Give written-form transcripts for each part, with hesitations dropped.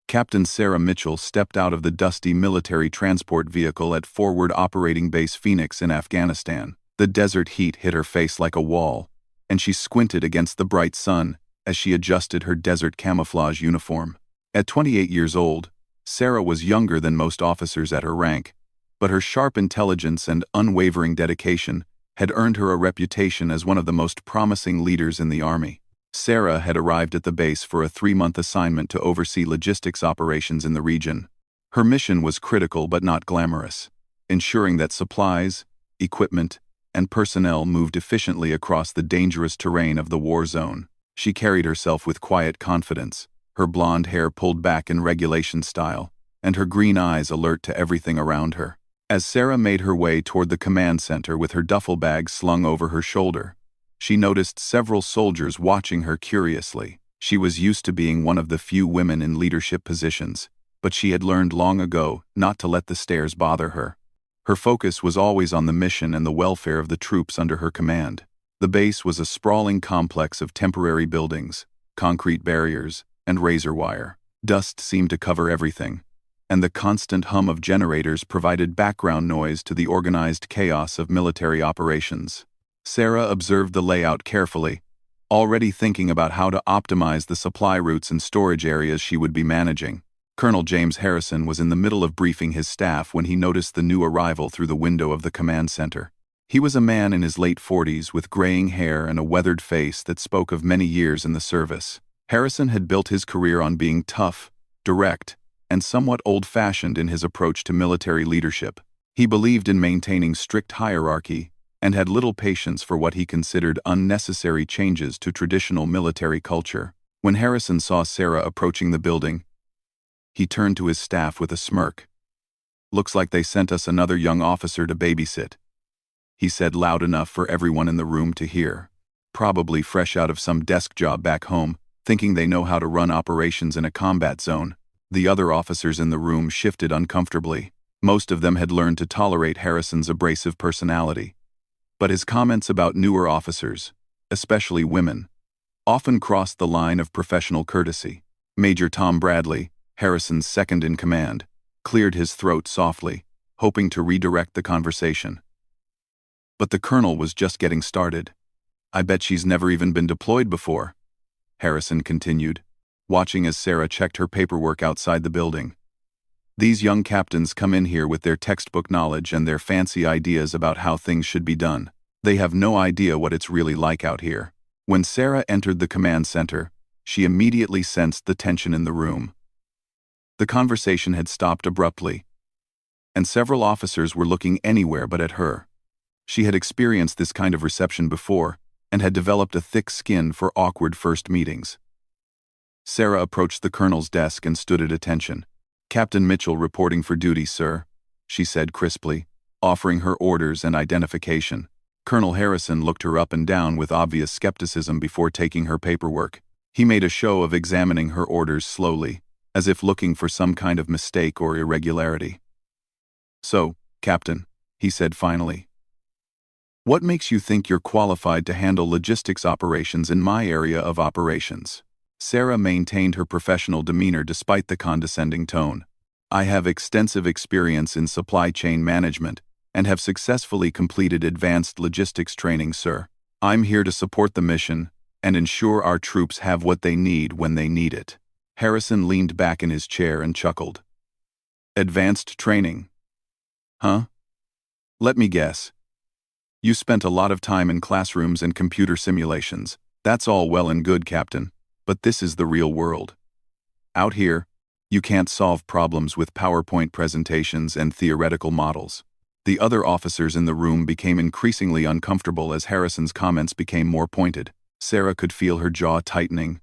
Captain Sarah Mitchell stepped out of the dusty military transport vehicle at Forward Operating Base Phoenix in Afghanistan. The desert heat hit her face like a wall, and she squinted against the bright sun as she adjusted her desert camouflage uniform. At 28 years old, Sarah was younger than most officers at her rank, but her sharp intelligence and unwavering dedication had earned her a reputation as one of the most promising leaders in the Army. Sarah had arrived at the base for a 3-month assignment to oversee logistics operations in the region. Her mission was critical but not glamorous, ensuring that supplies, equipment, and personnel moved efficiently across the dangerous terrain of the war zone. She carried herself with quiet confidence, her blonde hair pulled back in regulation style, and her green eyes alert to everything around her. As Sarah made her way toward the command center with her duffel bag slung over her shoulder, she noticed several soldiers watching her curiously. She was used to being one of the few women in leadership positions, but she had learned long ago not to let the stares bother her. Her focus was always on the mission and the welfare of the troops under her command. The base was a sprawling complex of temporary buildings, concrete barriers, and razor wire. Dust seemed to cover everything, and the constant hum of generators provided background noise to the organized chaos of military operations. Sarah observed the layout carefully, already thinking about how to optimize the supply routes and storage areas she would be managing. Colonel James Harrison was in the middle of briefing his staff when he noticed the new arrival through the window of the command center. He was a man in his late 40s with graying hair and a weathered face that spoke of many years in the service. Harrison had built his career on being tough, direct, and somewhat old-fashioned in his approach to military leadership. He believed in maintaining strict hierarchy and had little patience for what he considered unnecessary changes to traditional military culture. When Harrison saw Sarah approaching the building, he turned to his staff with a smirk. "Looks like they sent us another young officer to babysit," he said loud enough for everyone in the room to hear. "Probably fresh out of some desk job back home, thinking they know how to run operations in a combat zone." The other officers in the room shifted uncomfortably. Most of them had learned to tolerate Harrison's abrasive personality, but his comments about newer officers, especially women, often crossed the line of professional courtesy. Major Tom Bradley, Harrison's second in command, cleared his throat softly, hoping to redirect the conversation. But the colonel was just getting started. "I bet she's never even been deployed before," Harrison continued, watching as Sarah checked her paperwork outside the building. "These young captains come in here with their textbook knowledge and their fancy ideas about how things should be done. They have no idea what it's really like out here." When Sarah entered the command center, she immediately sensed the tension in the room. The conversation had stopped abruptly, and several officers were looking anywhere but at her. She had experienced this kind of reception before and had developed a thick skin for awkward first meetings. Sarah approached the colonel's desk and stood at attention. "Captain Mitchell reporting for duty, sir," she said crisply, offering her orders and identification. Colonel Harrison looked her up and down with obvious skepticism before taking her paperwork. He made a show of examining her orders slowly, as if looking for some kind of mistake or irregularity. "So, Captain," he said finally, "what makes you think you're qualified to handle logistics operations in my area of operations?" Sarah maintained her professional demeanor despite the condescending tone. "I have extensive experience in supply chain management and have successfully completed advanced logistics training, sir. I'm here to support the mission and ensure our troops have what they need when they need it." Harrison leaned back in his chair and chuckled. "Advanced training? Huh? Let me guess. You spent a lot of time in classrooms and computer simulations. That's all well and good, Captain, but this is the real world. Out here, you can't solve problems with PowerPoint presentations and theoretical models." The other officers in the room became increasingly uncomfortable as Harrison's comments became more pointed. Sarah could feel her jaw tightening,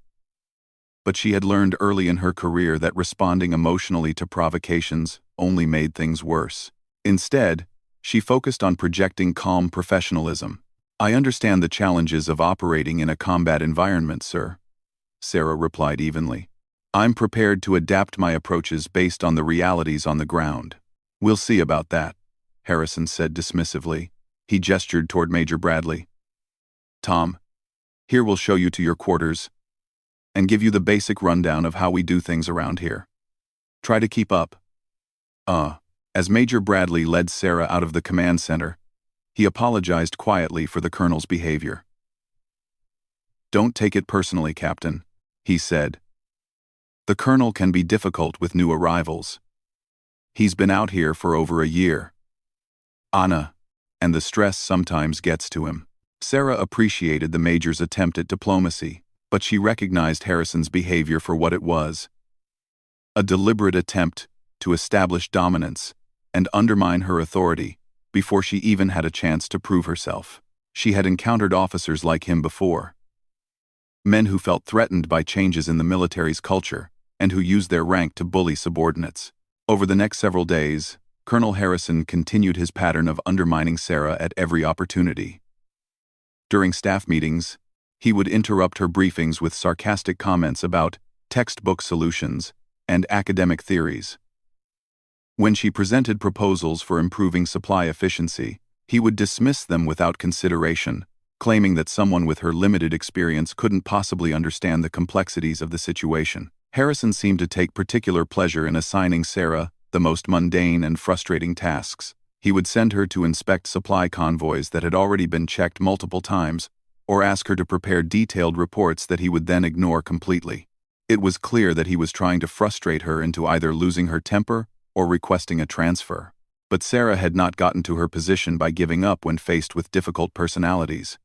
but she had learned early in her career that responding emotionally to provocations only made things worse. Instead, she focused on projecting calm professionalism. "I understand the challenges of operating in a combat environment, sir," Sarah replied evenly. "I'm prepared to adapt my approaches based on the realities on the ground." "We'll see about that," Harrison said dismissively. He gestured toward Major Bradley. "Tom, here we'll show you to your quarters and give you the basic rundown of how we do things around here." Try to keep up. As Major Bradley led Sarah out of the command center, he apologized quietly for the colonel's behavior. "Don't take it personally, Captain," he said. "The colonel can be difficult with new arrivals. He's been out here for over a year. Anna, and the stress sometimes gets to him." Sarah appreciated the major's attempt at diplomacy, but she recognized Harrison's behavior for what it was: a deliberate attempt to establish dominance and undermine her authority before she even had a chance to prove herself. She had encountered officers like him before. Men who felt threatened by changes in the military's culture and who used their rank to bully subordinates. Over the next several days, Colonel Harrison continued his pattern of undermining Sarah at every opportunity. During staff meetings, he would interrupt her briefings with sarcastic comments about textbook solutions and academic theories. When she presented proposals for improving supply efficiency, he would dismiss them without consideration, claiming that someone with her limited experience couldn't possibly understand the complexities of the situation. Harrison seemed to take particular pleasure in assigning Sarah the most mundane and frustrating tasks. He would send her to inspect supply convoys that had already been checked multiple times, or ask her to prepare detailed reports that he would then ignore completely. It was clear that he was trying to frustrate her into either losing her temper or requesting a transfer. But Sarah had not gotten to her position by giving up when faced with difficult personalities.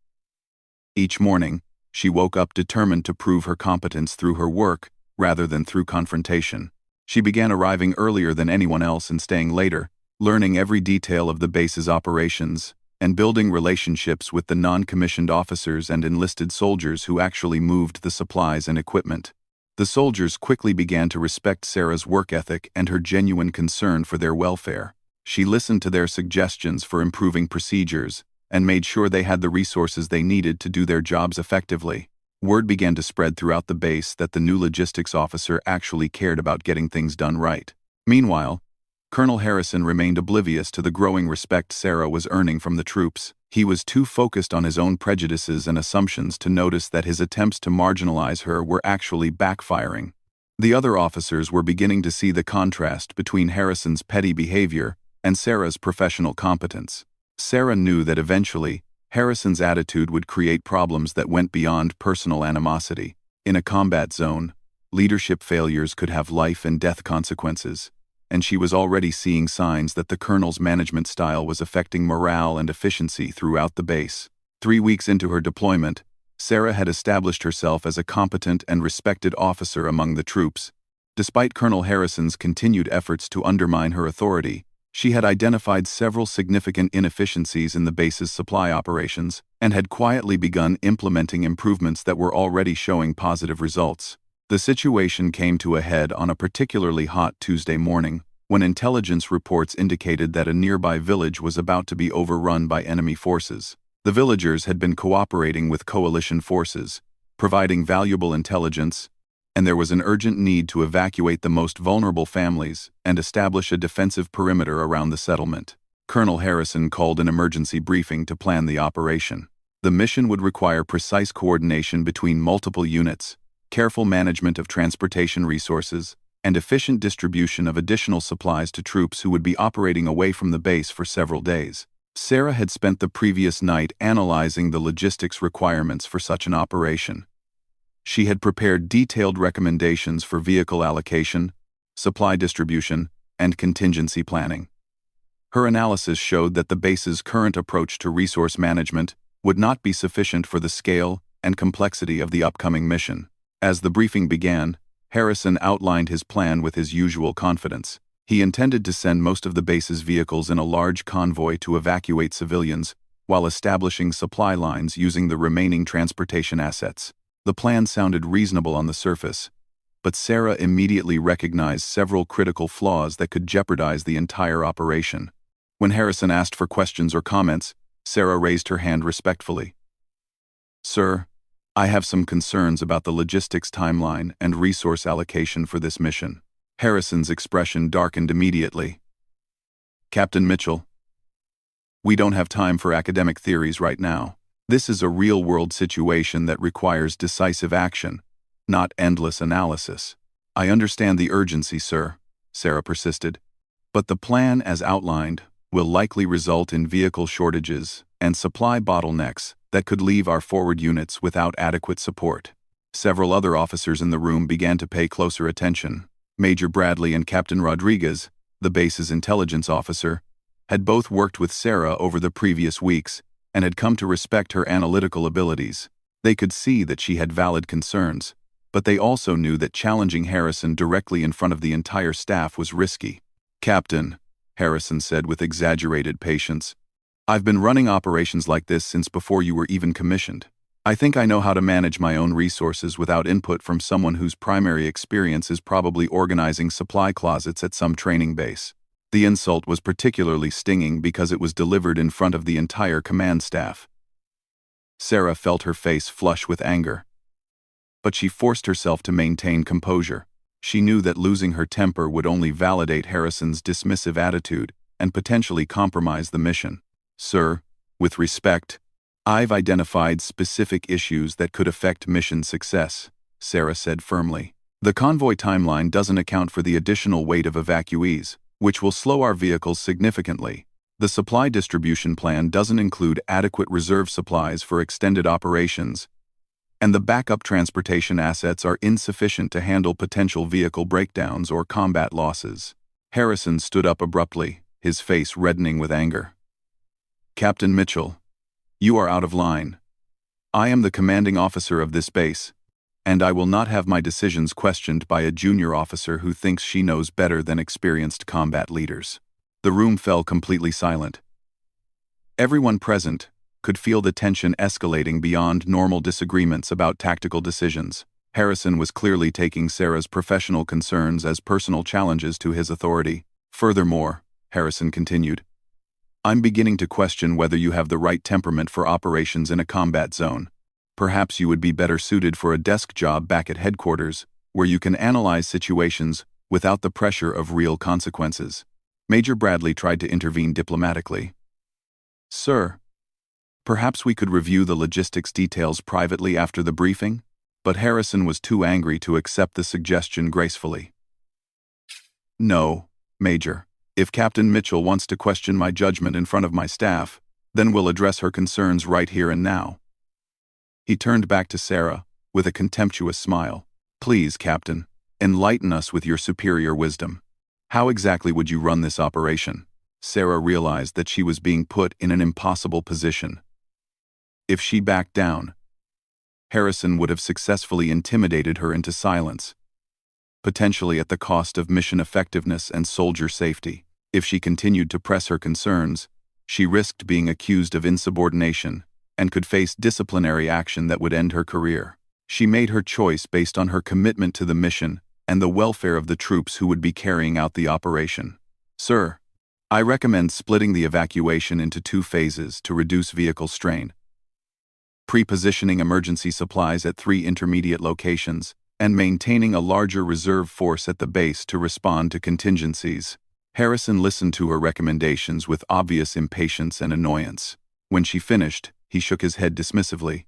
Each morning, she woke up determined to prove her competence through her work rather than through confrontation. She began arriving earlier than anyone else and staying later, learning every detail of the base's operations and building relationships with the non-commissioned officers and enlisted soldiers who actually moved the supplies and equipment. The soldiers quickly began to respect Sarah's work ethic and her genuine concern for their welfare. She listened to their suggestions for improving procedures and made sure they had the resources they needed to do their jobs effectively. Word began to spread throughout the base that the new logistics officer actually cared about getting things done right. Meanwhile, Colonel Harrison remained oblivious to the growing respect Sarah was earning from the troops. He was too focused on his own prejudices and assumptions to notice that his attempts to marginalize her were actually backfiring. The other officers were beginning to see the contrast between Harrison's petty behavior and Sarah's professional competence. Sarah knew that eventually, Harrison's attitude would create problems that went beyond personal animosity. In a combat zone, leadership failures could have life and death consequences, and she was already seeing signs that the colonel's management style was affecting morale and efficiency throughout the base. 3 weeks into her deployment, Sarah had established herself as a competent and respected officer among the troops. Despite Colonel Harrison's continued efforts to undermine her authority, she had identified several significant inefficiencies in the base's supply operations and had quietly begun implementing improvements that were already showing positive results. The situation came to a head on a particularly hot Tuesday morning, when intelligence reports indicated that a nearby village was about to be overrun by enemy forces. The villagers had been cooperating with coalition forces, providing valuable intelligence, and there was an urgent need to evacuate the most vulnerable families and establish a defensive perimeter around the settlement. Colonel Harrison called an emergency briefing to plan the operation. The mission would require precise coordination between multiple units, careful management of transportation resources, and efficient distribution of additional supplies to troops who would be operating away from the base for several days. Sarah had spent the previous night analyzing the logistics requirements for such an operation. She had prepared detailed recommendations for vehicle allocation, supply distribution, and contingency planning. Her analysis showed that the base's current approach to resource management would not be sufficient for the scale and complexity of the upcoming mission. As the briefing began, Harrison outlined his plan with his usual confidence. He intended to send most of the base's vehicles in a large convoy to evacuate civilians, while establishing supply lines using the remaining transportation assets. The plan sounded reasonable on the surface, but Sarah immediately recognized several critical flaws that could jeopardize the entire operation. When Harrison asked for questions or comments, Sarah raised her hand respectfully. "Sir, I have some concerns about the logistics timeline and resource allocation for this mission." Harrison's expression darkened immediately. "Captain Mitchell, we don't have time for academic theories right now. This is a real-world situation that requires decisive action, not endless analysis. I understand the urgency, sir, Sarah persisted. But the plan, as outlined, will likely result in vehicle shortages and supply bottlenecks that could leave our forward units without adequate support. Several other officers in the room began to pay closer attention. Major Bradley and Captain Rodriguez, the base's intelligence officer, had both worked with Sarah over the previous weeks and had come to respect her analytical abilities. They could see that she had valid concerns, but they also knew that challenging Harrison directly in front of the entire staff was risky. "Captain," Harrison said with exaggerated patience, "I've been running operations like this since before you were even commissioned. I think I know how to manage my own resources without input from someone whose primary experience is probably organizing supply closets at some training base." The insult was particularly stinging because it was delivered in front of the entire command staff. Sarah felt her face flush with anger. But she forced herself to maintain composure. She knew that losing her temper would only validate Harrison's dismissive attitude and potentially compromise the mission. "Sir, with respect, I've identified specific issues that could affect mission success," Sarah said firmly. "The convoy timeline doesn't account for the additional weight of evacuees, which will slow our vehicles significantly. The supply distribution plan doesn't include adequate reserve supplies for extended operations, and the backup transportation assets are insufficient to handle potential vehicle breakdowns or combat losses." Harrison stood up abruptly, his face reddening with anger. "Captain Mitchell, you are out of line. I am the commanding officer of this base, and I will not have my decisions questioned by a junior officer who thinks she knows better than experienced combat leaders." The room fell completely silent. Everyone present could feel the tension escalating beyond normal disagreements about tactical decisions. Harrison was clearly taking Sarah's professional concerns as personal challenges to his authority. "Furthermore," Harrison continued, "I'm beginning to question whether you have the right temperament for operations in a combat zone. Perhaps you would be better suited for a desk job back at headquarters, where you can analyze situations without the pressure of real consequences." Major Bradley tried to intervene diplomatically. "Sir, perhaps we could review the logistics details privately after the briefing?" But Harrison was too angry to accept the suggestion gracefully. "No, Major. If Captain Mitchell wants to question my judgment in front of my staff, then we'll address her concerns right here and now." He turned back to Sarah with a contemptuous smile. "Please, Captain, enlighten us with your superior wisdom. How exactly would you run this operation?" Sarah realized that she was being put in an impossible position. If she backed down, Harrison would have successfully intimidated her into silence, potentially at the cost of mission effectiveness and soldier safety. If she continued to press her concerns, she risked being accused of insubordination and could face disciplinary action that would end her career. She made her choice based on her commitment to the mission and the welfare of the troops who would be carrying out the operation. "Sir, I recommend splitting the evacuation into 2 phases to reduce vehicle strain. Pre-positioning emergency supplies at 3 intermediate locations, and maintaining a larger reserve force at the base to respond to contingencies." Harrison listened to her recommendations with obvious impatience and annoyance. When she finished, he shook his head dismissively.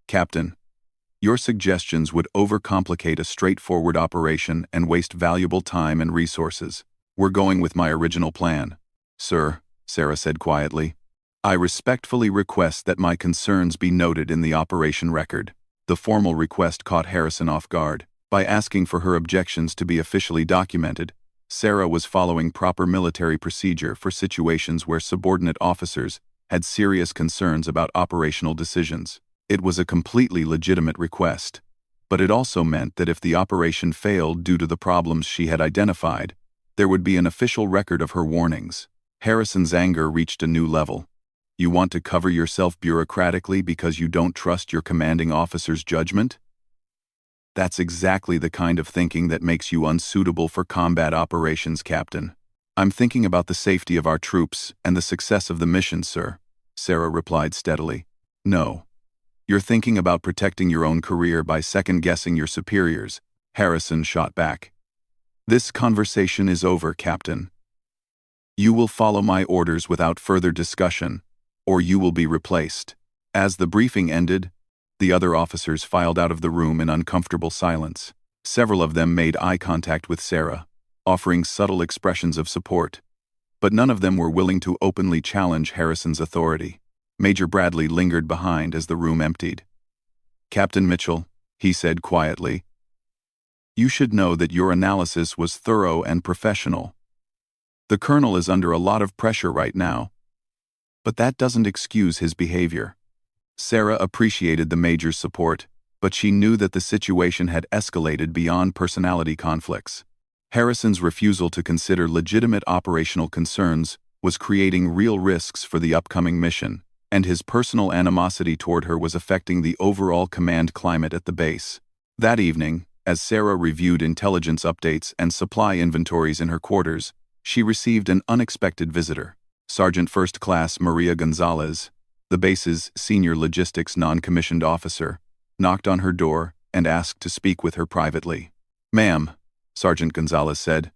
"Captain, your suggestions would overcomplicate a straightforward operation and waste valuable time and resources. We're going with my original plan." "Sir," Sarah said quietly, "I respectfully request that my concerns be noted in the operation record." The formal request caught Harrison off guard. By asking for her objections to be officially documented, Sarah was following proper military procedure for situations where subordinate officers had serious concerns about operational decisions. It was a completely legitimate request, but it also meant that if the operation failed due to the problems she had identified, there would be an official record of her warnings. Harrison's anger reached a new level. "You want to cover yourself bureaucratically because you don't trust your commanding officer's judgment? That's exactly the kind of thinking that makes you unsuitable for combat operations, Captain." "I'm thinking about the safety of our troops and the success of the mission, sir," Sarah replied steadily. "No. You're thinking about protecting your own career by second-guessing your superiors," Harrison shot back. "This conversation is over, Captain. You will follow my orders without further discussion, or you will be replaced." As the briefing ended, the other officers filed out of the room in uncomfortable silence. Several of them made eye contact with Sarah, offering subtle expressions of support. But none of them were willing to openly challenge Harrison's authority. Major Bradley lingered behind as the room emptied. "Captain Mitchell," he said quietly, "you should know that your analysis was thorough and professional. The colonel is under a lot of pressure right now, but that doesn't excuse his behavior." Sarah appreciated the major's support, but she knew that the situation had escalated beyond personality conflicts. Harrison's refusal to consider legitimate operational concerns was creating real risks for the upcoming mission, and his personal animosity toward her was affecting the overall command climate at the base. That evening, as Sarah reviewed intelligence updates and supply inventories in her quarters, she received an unexpected visitor. Sergeant First Class Maria Gonzalez, the base's senior logistics non-commissioned officer, knocked on her door and asked to speak with her privately. "Ma'am," Sergeant Gonzalez said,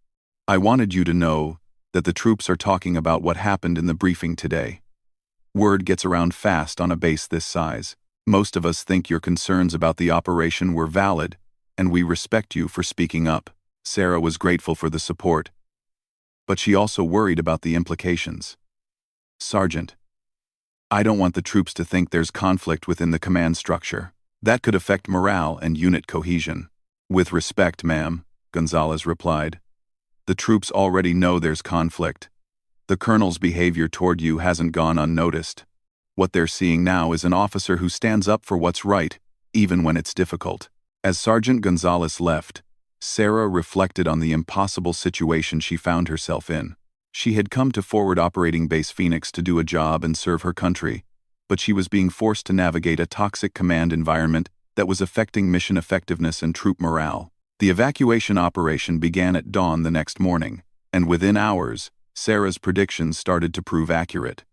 "I wanted you to know that the troops are talking about what happened in the briefing today. Word gets around fast on a base this size. Most of us think your concerns about the operation were valid, and we respect you for speaking up." Sarah was grateful for the support, but she also worried about the implications. "Sergeant, I don't want the troops to think there's conflict within the command structure. That could affect morale and unit cohesion." "With respect, ma'am," Gonzalez replied, "the troops already know there's conflict. The colonel's behavior toward you hasn't gone unnoticed. What they're seeing now is an officer who stands up for what's right, even when it's difficult." As Sergeant Gonzalez left, Sarah reflected on the impossible situation she found herself in. She had come to Forward Operating Base Phoenix to do a job and serve her country, but she was being forced to navigate a toxic command environment that was affecting mission effectiveness and troop morale. The evacuation operation began at dawn the next morning, and within hours, Sarah's predictions started to prove accurate.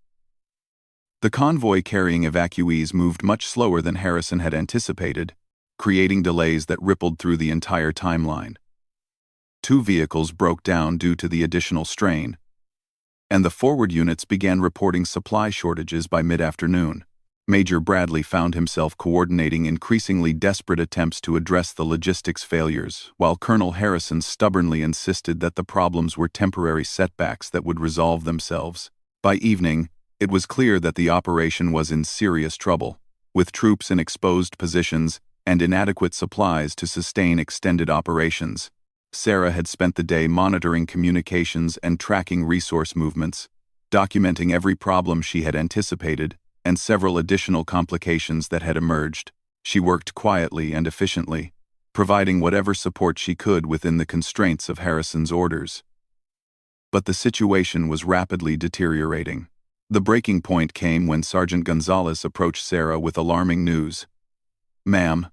The convoy carrying evacuees moved much slower than Harrison had anticipated, creating delays that rippled through the entire timeline. 2 vehicles broke down due to the additional strain, and the forward units began reporting supply shortages by mid-afternoon. Major Bradley found himself coordinating increasingly desperate attempts to address the logistics failures, while Colonel Harrison stubbornly insisted that the problems were temporary setbacks that would resolve themselves. By evening, it was clear that the operation was in serious trouble, with troops in exposed positions and inadequate supplies to sustain extended operations. Sarah had spent the day monitoring communications and tracking resource movements, documenting every problem she had anticipated and several additional complications that had emerged. She worked quietly and efficiently, providing whatever support she could within the constraints of Harrison's orders. But the situation was rapidly deteriorating. The breaking point came when Sergeant Gonzalez approached Sarah with alarming news. "Ma'am,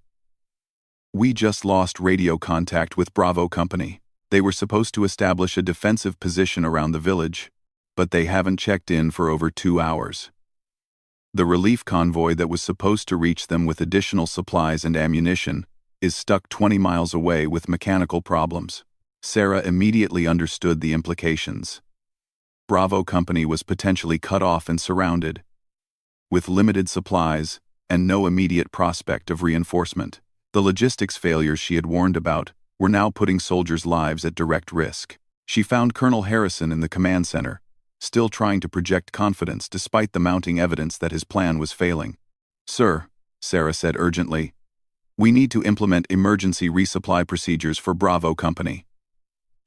we just lost radio contact with Bravo Company. They were supposed to establish a defensive position around the village, but they haven't checked in for over 2 hours. The relief convoy that was supposed to reach them with additional supplies and ammunition is stuck 20 miles away with mechanical problems." Sarah immediately understood the implications. Bravo Company was potentially cut off and surrounded, with limited supplies and no immediate prospect of reinforcement. The logistics failures she had warned about were now putting soldiers' lives at direct risk. She found Colonel Harrison in the command center, still trying to project confidence despite the mounting evidence that his plan was failing. "Sir," Sarah said urgently, "we need to implement emergency resupply procedures for Bravo Company.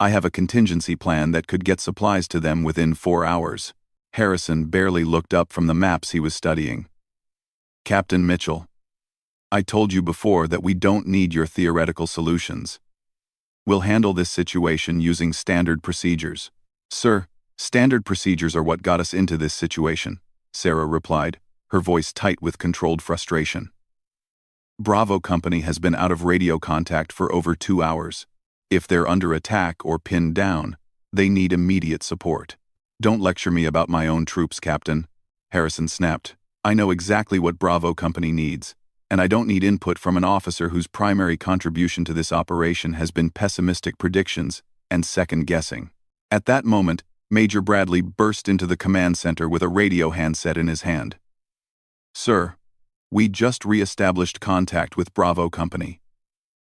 I have a contingency plan that could get supplies to them within 4 hours." Harrison barely looked up from the maps he was studying. "Captain Mitchell, I told you before that we don't need your theoretical solutions. We'll handle this situation using standard procedures." "Sir, standard procedures are what got us into this situation," Sarah replied, her voice tight with controlled frustration. "Bravo Company has been out of radio contact for over 2 hours. If they're under attack or pinned down, they need immediate support." "Don't lecture me about my own troops, Captain," Harrison snapped. "I know exactly what Bravo Company needs, and I don't need input from an officer whose primary contribution to this operation has been pessimistic predictions and second-guessing." At that moment, Major Bradley burst into the command center with a radio handset in his hand. "Sir, we just re-established contact with Bravo Company.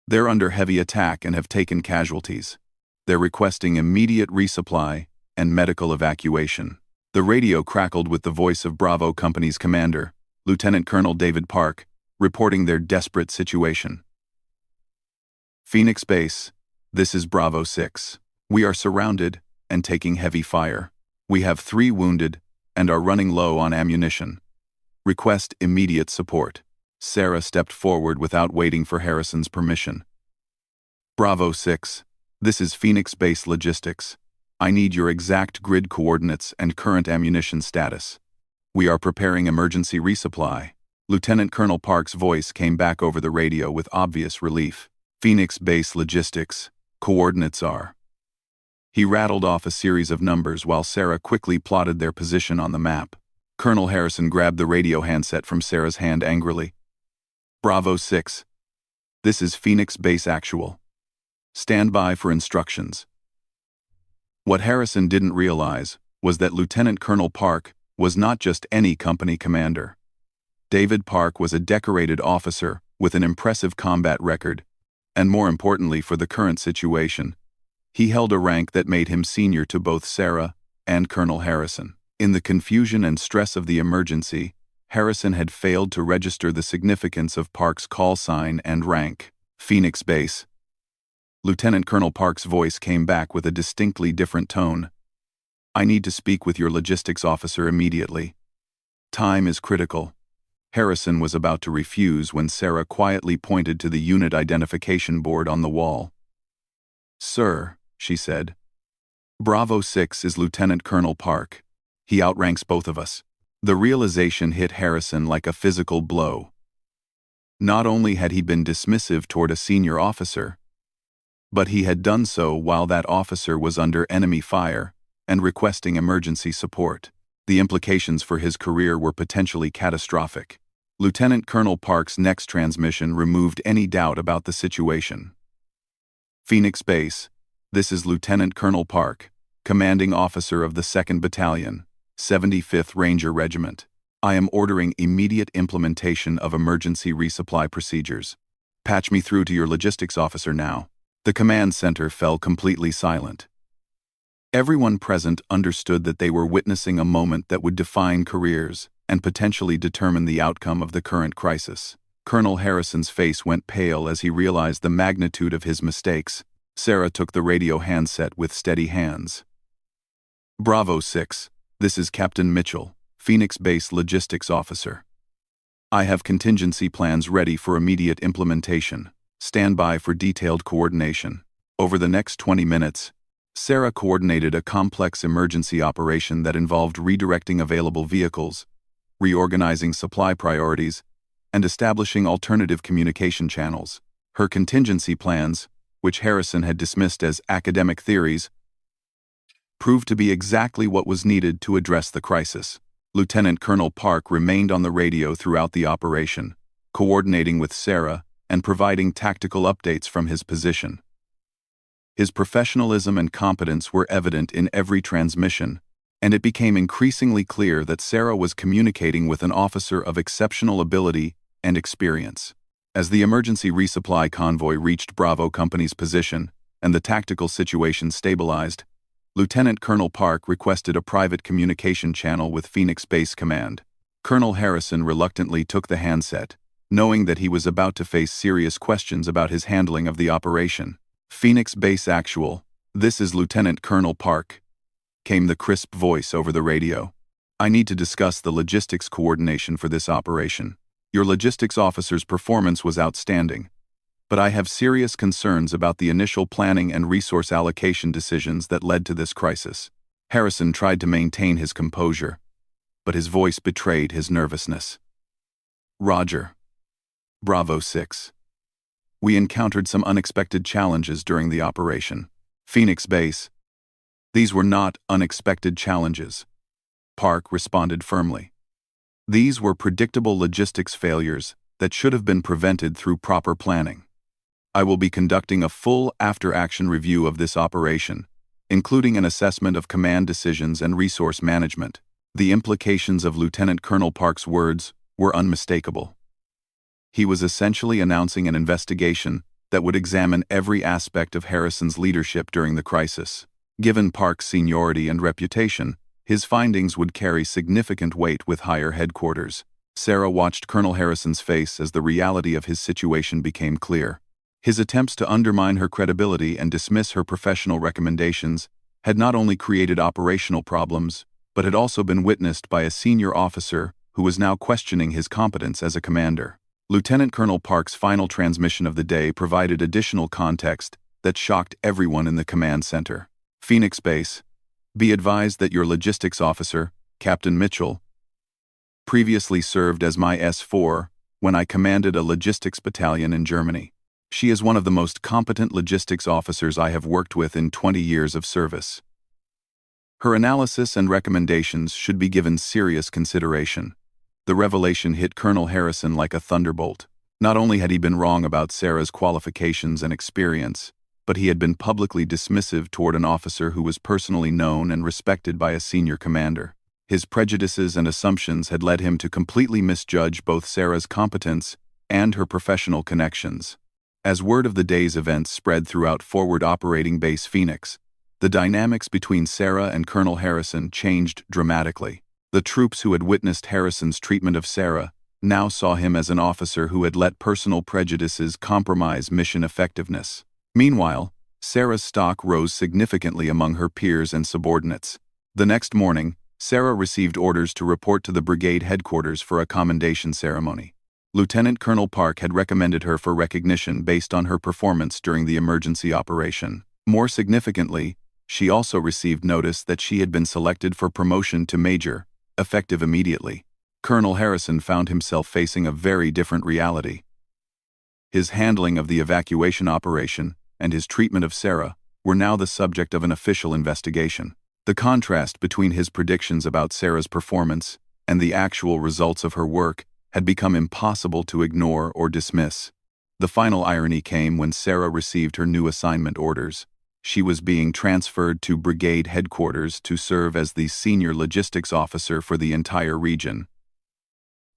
They're under heavy attack and have taken casualties. They're requesting immediate resupply and medical evacuation. The radio crackled with the voice of Bravo Company's commander, Lieutenant Colonel David Park, reporting their desperate situation. Phoenix Base, this is Bravo 6. We are surrounded and taking heavy fire. We have 3 wounded and are running low on ammunition. Request immediate support. Sarah stepped forward without waiting for Harrison's permission. Bravo 6, this is Phoenix Base Logistics. I need your exact grid coordinates and current ammunition status. We are preparing emergency resupply. Lieutenant Colonel Park's voice came back over the radio with obvious relief. Phoenix Base Logistics, coordinates are. He rattled off a series of numbers while Sarah quickly plotted their position on the map. Colonel Harrison grabbed the radio handset from Sarah's hand angrily. Bravo 6, this is Phoenix Base Actual. Stand by for instructions. What Harrison didn't realize was that Lieutenant Colonel Park was not just any company commander. David Park was a decorated officer with an impressive combat record, and more importantly for the current situation, he held a rank that made him senior to both Sarah and Colonel Harrison. In the confusion and stress of the emergency, Harrison had failed to register the significance of Park's call sign and rank. Phoenix Base. Lieutenant Colonel Park's voice came back with a distinctly different tone. I need to speak with your logistics officer immediately. Time is critical. Harrison was about to refuse when Sarah quietly pointed to the unit identification board on the wall. Sir, she said. Bravo 6 is Lieutenant Colonel Park. He outranks both of us. The realization hit Harrison like a physical blow. Not only had he been dismissive toward a senior officer, but he had done so while that officer was under enemy fire and requesting emergency support. The implications for his career were potentially catastrophic. Lieutenant Colonel Park's next transmission removed any doubt about the situation. Phoenix Base, this is Lieutenant Colonel Park, commanding officer of the 2nd Battalion, 75th Ranger Regiment. I am ordering immediate implementation of emergency resupply procedures. Patch me through to your logistics officer now. The command center fell completely silent. Everyone present understood that they were witnessing a moment that would define careers and potentially determine the outcome of the current crisis. Colonel Harrison's face went pale as he realized the magnitude of his mistakes. Sarah took the radio handset with steady hands. Bravo 6, this is Captain Mitchell, Phoenix Base Logistics Officer. I have contingency plans ready for immediate implementation. Stand by for detailed coordination. Over the next 20 minutes, Sarah coordinated a complex emergency operation that involved redirecting available vehicles, reorganizing supply priorities, and establishing alternative communication channels. Her contingency plans, which Harrison had dismissed as academic theories, proved to be exactly what was needed to address the crisis. Lieutenant Colonel Park remained on the radio throughout the operation, coordinating with Sarah and providing tactical updates from his position. His professionalism and competence were evident in every transmission, and it became increasingly clear that Sarah was communicating with an officer of exceptional ability and experience. As the emergency resupply convoy reached Bravo Company's position and the tactical situation stabilized, Lieutenant Colonel Park requested a private communication channel with Phoenix Base Command. Colonel Harrison reluctantly took the handset, knowing that he was about to face serious questions about his handling of the operation. Phoenix Base Actual, this is Lieutenant Colonel Park, came the crisp voice over the radio. I need to discuss the logistics coordination for this operation. Your logistics officer's performance was outstanding, but I have serious concerns about the initial planning and resource allocation decisions that led to this crisis. Harrison tried to maintain his composure, but his voice betrayed his nervousness. Roger. Bravo 6. We encountered some unexpected challenges during the operation. Phoenix Base. These were not unexpected challenges. Park responded firmly. These were predictable logistics failures that should have been prevented through proper planning. I will be conducting a full after-action review of this operation, including an assessment of command decisions and resource management. The implications of Lieutenant Colonel Park's words were unmistakable. He was essentially announcing an investigation that would examine every aspect of Harrison's leadership during the crisis. Given Park's seniority and reputation, his findings would carry significant weight with higher headquarters. Sarah watched Colonel Harrison's face as the reality of his situation became clear. His attempts to undermine her credibility and dismiss her professional recommendations had not only created operational problems, but had also been witnessed by a senior officer who was now questioning his competence as a commander. Lieutenant Colonel Park's final transmission of the day provided additional context that shocked everyone in the command center. Phoenix Base, be advised that your logistics officer, Captain Mitchell, previously served as my S4 when I commanded a logistics battalion in Germany. She is one of the most competent logistics officers I have worked with in 20 years of service. Her analysis and recommendations should be given serious consideration. The revelation hit Colonel Harrison like a thunderbolt. Not only had he been wrong about Sarah's qualifications and experience, but he had been publicly dismissive toward an officer who was personally known and respected by a senior commander. His prejudices and assumptions had led him to completely misjudge both Sarah's competence and her professional connections. As word of the day's events spread throughout Forward Operating Base Phoenix, the dynamics between Sarah and Colonel Harrison changed dramatically. The troops who had witnessed Harrison's treatment of Sarah now saw him as an officer who had let personal prejudices compromise mission effectiveness. Meanwhile, Sarah's stock rose significantly among her peers and subordinates. The next morning, Sarah received orders to report to the brigade headquarters for a commendation ceremony. Lieutenant Colonel Park had recommended her for recognition based on her performance during the emergency operation. More significantly, she also received notice that she had been selected for promotion to major, effective immediately. Colonel Harrison found himself facing a very different reality. His handling of the evacuation operation and his treatment of Sarah were now the subject of an official investigation. The contrast between his predictions about Sarah's performance and the actual results of her work had become impossible to ignore or dismiss. The final irony came when Sarah received her new assignment orders. She was being transferred to brigade headquarters to serve as the senior logistics officer for the entire region,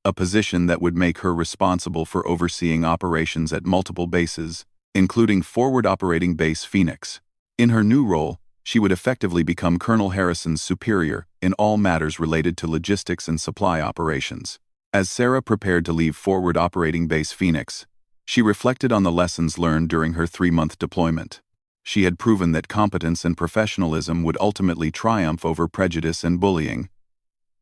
a position that would make her responsible for overseeing operations at multiple bases, including Forward Operating Base Phoenix. In her new role, she would effectively become Colonel Harrison's superior in all matters related to logistics and supply operations. As Sarah prepared to leave Forward Operating Base Phoenix, she reflected on the lessons learned during her 3-month deployment. She had proven that competence and professionalism would ultimately triumph over prejudice and bullying,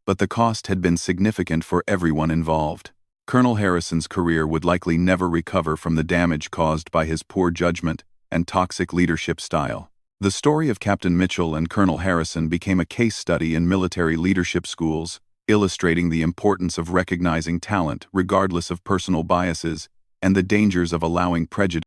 but the cost had been significant for everyone involved. Colonel Harrison's career would likely never recover from the damage caused by his poor judgment and toxic leadership style. The story of Captain Mitchell and Colonel Harrison became a case study in military leadership schools, illustrating the importance of recognizing talent regardless of personal biases and the dangers of allowing prejudice